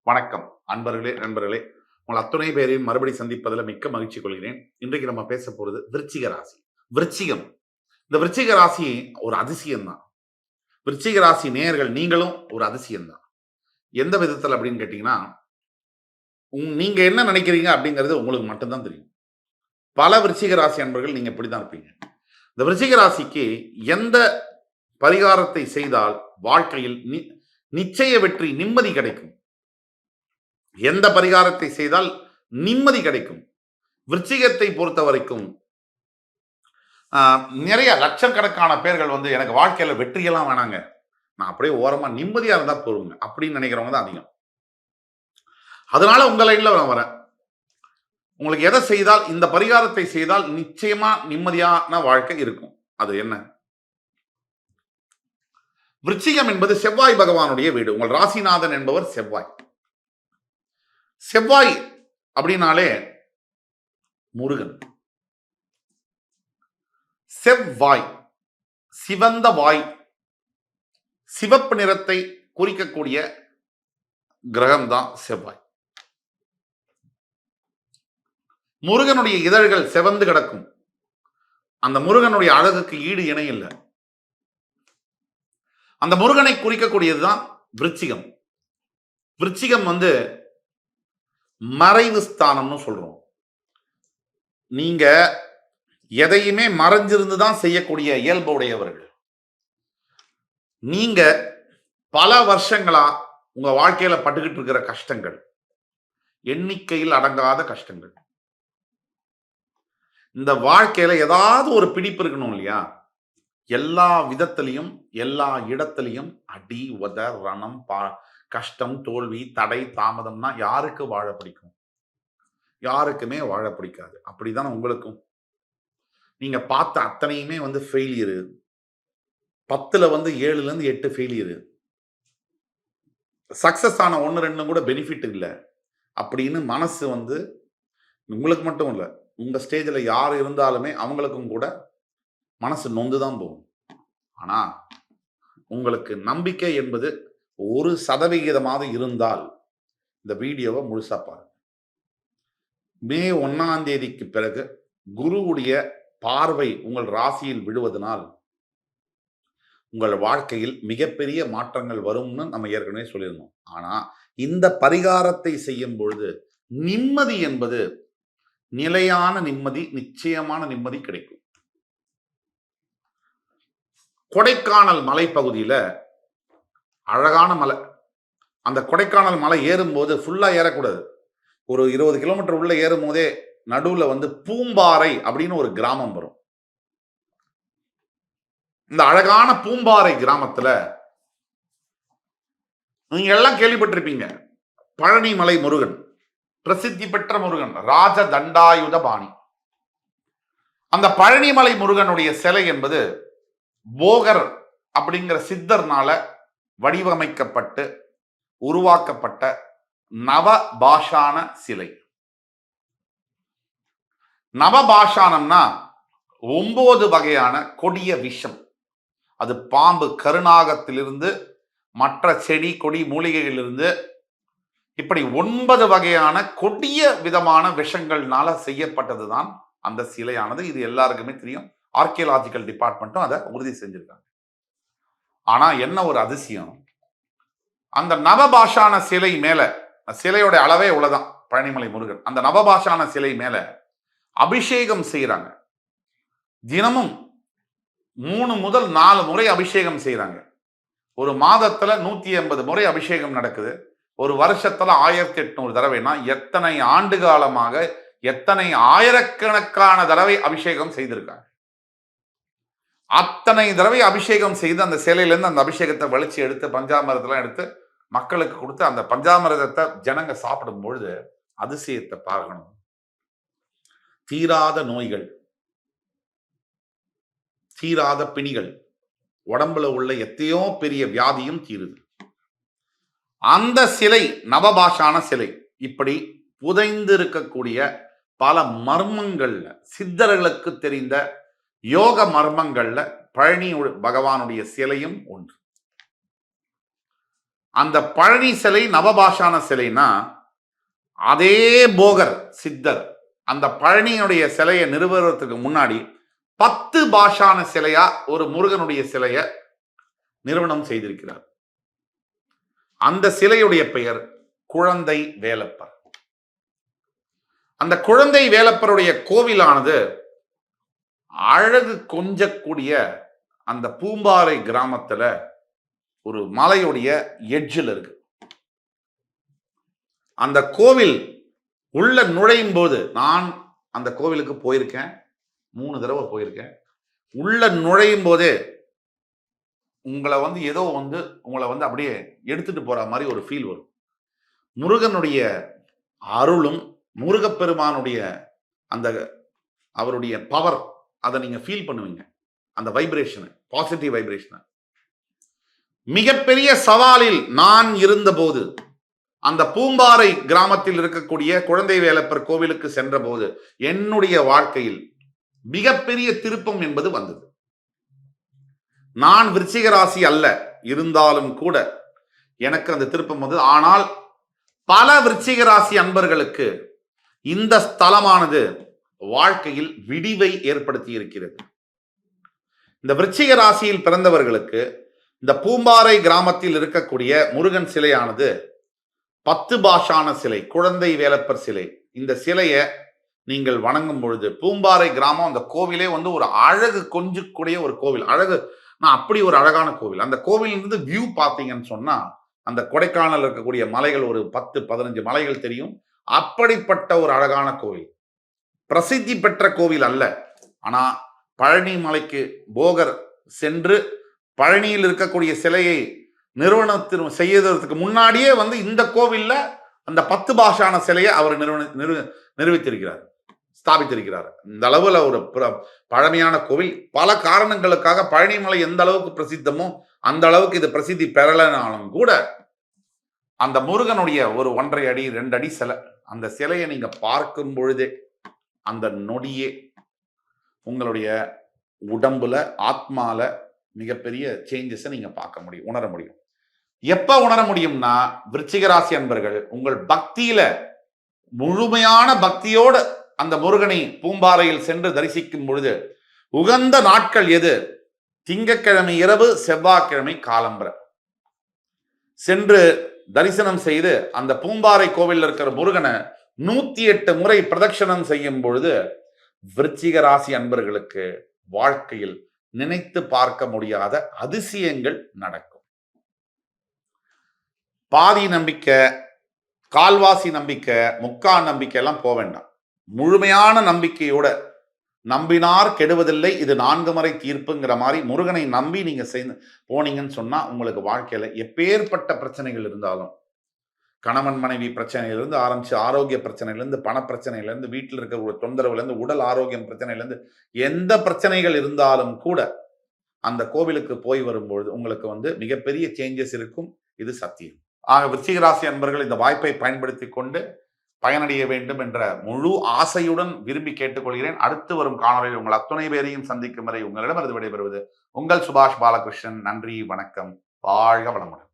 வணக்கம் அன்பர்களே, நண்பர்களே. உங்கள் அத்துணை பேரையும் மறுபடி சந்திப்பதில் மிக்க மகிழ்ச்சி கொள்கிறேன். இன்றைக்கு நம்ம பேச போறது விருச்சிக ராசி. விருச்சிகம். இந்த விருச்சிக ராசி ஒரு அதிசயம் தான். விருச்சிக ராசி நேயர்கள் நீங்களும் ஒரு அதிசயம் தான். எந்த விதத்தில் அப்படின்னு கேட்டீங்கன்னா, நீங்க என்ன நினைக்கிறீங்க அப்படிங்கிறது உங்களுக்கு மட்டும்தான் தெரியும். பல விருச்சிக ராசி அன்பர்கள் நீங்க இப்படிதான் இருப்பீங்க. இந்த விருச்சிக ராசிக்கு எந்த பரிகாரத்தை செய்தால் வாழ்க்கையில் நிச்சய வெற்றி, நிம்மதி கிடைக்கும். எந்த பரிகாரத்தை செய்தால் நிம்மதி கிடைக்கும். விருச்சிகத்தை பொறுத்த வரைக்கும் நிறைய லட்சக்கணக்கான பேர்கள் எனக்கு வாழ்க்கையில வெற்றியெல்லாம் வேணாங்க, நான் அப்படியே ஓரமா நிம்மதியா இருந்தா போருங்க அப்படின்னு நினைக்கிறவங்க தான் அதிகம். அதனால உங்க லைன்ல நான் வரேன். உங்களுக்கு எதை செய்தால், இந்த பரிகாரத்தை செய்தால் நிச்சயமா நிம்மதியான வாழ்க்கை இருக்கும். அது என்ன? விருச்சிகம் என்பது செவ்வாய் பகவானுடைய வீடு. உங்கள் ராசிநாதன் என்பவர் செவ்வாய். செவ்வாய் அப்படின்னாலே முருகன். செவ்வாய், சிவந்த வாய், சிவப்பு நிறத்தை குறிக்கக்கூடிய கிரகம் தான் செவ்வாய். முருகனுடைய இதழ்கள் செவந்து கிடக்கும். அந்த முருகனுடைய அழகுக்கு ஈடு இணை இல்லை. அந்த முருகனை குறிக்கக்கூடியதுதான் விருச்சிகம். விருச்சிகம் மறைவு ஸ்தானம்னு சொல்றோம். நீங்க எதையுமே மறைஞ்சிருந்துதான் செய்யக்கூடிய இயல்பு உடையவர்கள். நீங்க பல வருஷங்களா உங்க வாழ்க்கையில பட்டுக்கிட்டு இருக்கிற கஷ்டங்கள், எண்ணிக்கையில் அடங்காத கஷ்டங்கள். இந்த வாழ்க்கையில ஏதாவது ஒரு பிடிப்பு இருக்கணும் இல்லையா? எல்லா விதத்திலையும், எல்லா இடத்திலையும் அடி, உத, ரணம், கஷ்டம், தோல்வி, தடை, தாமதம்னா யாருக்கு வாழ பிடிக்கும்? யாருக்குமே வாழ பிடிக்காது. அப்படிதான் உங்களுக்கும். நீங்க பார்த்த அத்தனையுமே ஃபெயிலியரு. 10ல 7ல இருந்து 8 ஃபெயிலியரு. சக்சஸ் ஆன 1 2 கூட பெனிஃபிட் இல்லை அப்படின்னு மனசு உங்களுக்கு மட்டும் இல்லை, உங்க ஸ்டேஜ்ல யார் இருந்தாலுமே அவங்களுக்கும் கூட மனசு நொந்துதான் போகும். ஆனா உங்களுக்கு நம்பிக்கை என்பது 1% இருந்தால் இந்த வீடியோவை முழுசா பாருங்க. மே 1ஆம் தேதிக்கு பிறகு குருவுடைய பார்வை உங்கள் ராசியில் விழுவதனால் உங்கள் வாழ்க்கையில் மிகப்பெரிய மாற்றங்கள் வரும்னு நம்ம ஏற்கனவே சொல்லியிருந்தோம். ஆனா இந்த பரிகாரத்தை செய்யும் பொழுது நிம்மதி என்பது நிலையான நிம்மதி, நிச்சயமான நிம்மதி கிடைக்கும். கொடைக்கானல் மலைப்பகுதியில அழகான மலை. அந்த கொடைக்கானல் மலை ஏறும்போது ஃபுல்லா ஏறக்கூடாது. ஒரு 20 கிலோமீட்டர் உள்ள ஏறும் போதே நடுவுல பூம்பாறை அப்படின்னு ஒரு கிராமம் வரும். இந்த அழகான பூம்பாறை கிராமத்துல நீங்க எல்லாம் கேள்விப்பட்டிருப்பீங்க. பழனிமலை முருகன், பிரசித்தி பெற்ற முருகன், ராஜ தண்டாயுத பாணி. அந்த பழனிமலை முருகனுடைய சிலை என்பது போகர் அப்படிங்கிற சித்தர்னால வடிவமைக்கப்பட்டு உருவாக்கப்பட்ட நவபாஷான சிலை. நவபாஷானம்னா 9 வகையான கொடிய விஷம். அது பாம்பு, கருநாகத்திலிருந்து மற்ற செடி கொடி மூலிகைகளிலிருந்து இப்படி 9 வகையான கொடிய விதமான விஷங்கள்னால செய்யப்பட்டதுதான் அந்த சிலையானது. இது எல்லாருக்குமே தெரியும். ஆர்கியலாஜிக்கல் டிபார்ட்மெண்ட்டும் அதை உறுதி செஞ்சிருக்காங்க. ஆனா என்ன ஒரு அதிசயம், அந்த நவபாஷான சிலை மேல, சிலையோட அளவே உள்ளதான் பழனிமலை முருகன், அந்த நவபாஷான சிலை மேல அபிஷேகம் செய்யறாங்க. தினமும் 3 முதல் 4 முறை அபிஷேகம் செய்யறாங்க. ஒரு மாதத்துல 180 முறை அபிஷேகம் நடக்குது. ஒரு வருஷத்துல 1800 தடவைனா எத்தனை ஆண்டு காலமாக எத்தனை ஆயிரக்கணக்கான தடவை அபிஷேகம் செய்திருக்காங்க. அத்தனை தடவை அபிஷேகம் செய்து அந்த சிலையிலிருந்து அந்த அபிஷேகத்தை வலிச்சு எடுத்து பஞ்சாமிரதெல்லாம் எடுத்து மக்களுக்கு கொடுத்து அந்த பஞ்சாமிரதத்தை ஜனங்க சாப்பிடும் பொழுது அதிசயத்தை பார்க்கணும். தீராத நோய்கள், தீராத பிணிகள், உடம்புல உள்ள எத்தையோ பெரிய வியாதியும் தீருது. அந்த சிலை நவபாஷான சிலை. இப்படி புதைந்து இருக்கக்கூடிய பல மர்மங்கள்ல, சித்தர்களுக்கு தெரிந்த யோக மர்மங்கள்ல பழனி பகவானுடைய சிலையும் ஒன்று. அந்த பழனி சிலை நவபாஷான சிலைனா அதே போகர் சித்தர் அந்த பழனியுடைய சிலையை நிறுவுவதற்கு முன்னாடி 10 பாஷான சிலையா ஒரு முருகனுடைய சிலையை நிறுவனம் செய்திருக்கிறார். அந்த சிலையுடைய பெயர் குழந்தை வேலப்பர். அந்த குழந்தை வேலப்பருடைய கோவிலானது அழகு கொஞ்சக்கூடிய அந்த பூம்பாறை கிராமத்துல ஒரு மலையுடைய எட்ஜில் இருக்கு. அந்த கோவில் உள்ள நுழையும் போது, நான் அந்த கோவிலுக்கு போயிருக்கேன், 3 தடவை போயிருக்கேன். உள்ள நுழையும் போதே உங்களை ஏதோ உங்களை அப்படியே எடுத்துட்டு போற மாதிரி ஒரு ஃபீல் வரும். முருகனுடைய அருளும் முருகப்பெருமானுடைய அந்த அவருடைய பவர் அதை நீங்க ஃபீல் பண்ணுவீங்க. அந்த வைப்ரேஷன், பாசிட்டிவ் வைப்ரேஷன். மிகப்பெரிய சவாலில் நான் இருந்தபோது அந்த பூம்பாறை கிராமத்தில் இருக்கக்கூடிய குழந்தை வேலப்பர் கோவிலுக்கு சென்ற போது என்னுடைய வாழ்க்கையில் மிகப்பெரிய திருப்பம் என்பது வந்தது. நான் விருச்சிக ராசி அல்ல, இருந்தாலும் கூட எனக்கு அந்த திருப்பம் வந்தது. ஆனால் பல விருச்சிக ராசி அன்பர்களுக்கு இந்த ஸ்தலமானது வாழ்க்கையில் விடிவை ஏற்படுத்தி இருக்கிறது. இந்த விருச்சிக ராசியில் பிறந்தவர்களுக்கு இந்த பூம்பாறை கிராமத்தில் இருக்கக்கூடிய முருகன் சிலையானது 10 பாஷான சிலை, குழந்தை வேலப்பர் சிலை. இந்த சிலையை நீங்கள் வணங்கும் பொழுது பூம்பாறை கிராமம், அந்த கோவிலே ஒரு அழகு கொஞ்சக்கூடிய ஒரு கோவில். அழகு அப்படி ஒரு அழகான கோவில். அந்த கோவிலிருந்து வியூ பார்த்தீங்கன்னு சொன்னா அந்த கொடைக்கானல் இருக்கக்கூடிய மலைகள் ஒரு 10-15 மலைகள் தெரியும். அப்படிப்பட்ட ஒரு அழகான கோவில். பிரசித்தி பெற்ற கோவில் அல்ல. ஆனா பழனி மலைக்கு போகர் சென்று பழனியில் இருக்கக்கூடிய சிலையை நிறுவனத்தின் செய்யறதுக்கு முன்னாடியே இந்த கோவில்ல அந்த 10 பாஷான சிலையை அவர் நிறுவித்திருக்கிறார், ஸ்தாபித்திருக்கிறார். இந்த அளவுல ஒரு பழமையான கோவில். பல காரணங்களுக்காக பழனிமலை எந்த அளவுக்கு பிரசித்தமோ அந்த அளவுக்கு இது பிரசித்தி பெறலனாலும் கூட அந்த முருகனுடைய ஒரு 1.5 அடி 2 அடி சிலை, அந்த சிலையை நீங்க பார்க்கும் பொழுதே அந்த நொடியே உங்களுடைய உடம்புல ஆத்மால மிகப்பெரிய சேஞ்சஸை நீங்க பார்க்க முடியும், உணர முடியும். எப்ப உணர முடியும்னா, விருச்சிக ராசி அன்பர்கள் உங்கள் பக்தியில முழுமையான பக்தியோடு அந்த முருகனை பூம்பாறையில் சென்று தரிசிக்கும் பொழுது உகந்த நாட்கள் எது? திங்கட்கிழமை இரவு, செவ்வாய்க்கிழமை காலம்பர சென்று தரிசனம் செய்து அந்த பூம்பாறை கோவிலில் இருக்கிற முருகனை 108 முறை பிரதட்சணம் செய்யும் பொழுது விருச்சிக ராசி அன்பர்களுக்கு வாழ்க்கையில் நினைத்து பார்க்க முடியாத அதிசயங்கள் நடக்கும். பாதி நம்பிக்கை, கால்வாசி நம்பிக்கை, முக்கா நம்பிக்கை எல்லாம் போக வேண்டாம். முழுமையான நம்பிக்கையோட நம்பினார் கெடுவதில்லை, இது 4 முறை தீர்ப்புங்கிற மாதிரி முருகனை நம்பி நீங்க போனீங்கன்னு சொன்னா உங்களுக்கு வாழ்க்கையில எப்பேற்பட்ட பிரச்சனைகள் இருந்தாலும், கணவன் மனைவி பிரச்சனையிலிருந்து ஆரம்பிச்சு ஆரோக்கிய பிரச்சனையிலிருந்து, பண பிரச்சனையிலிருந்து, வீட்டில் இருக்க ஒரு தொந்தரவுல இருந்து, உடல் ஆரோக்கியம் பிரச்சனையிலிருந்து, எந்த பிரச்சனைகள் இருந்தாலும் கூட அந்த கோவிலுக்கு போய் வரும்பொழுது உங்களுக்கு மிகப்பெரிய சேஞ்சஸ் இருக்கும். இது சத்தியம். ஆக விருச்சிக ராசி அன்பர்கள் இந்த வாய்ப்பை பயன்படுத்தி கொண்டு பயனடைய வேண்டும் என்ற முழு ஆசையுடன் விரும்பி கேட்டுக்கொள்கிறேன். அடுத்து வரும் காணொலியில் உங்கள் அத்துணை பேரையும் சந்திக்கும் வரை உங்களிடமிருந்து விடைபெறுவது உங்கள் சுபாஷ் பாலகிருஷ்ணன். நன்றி, வணக்கம், வாழ்க வளமுடன்.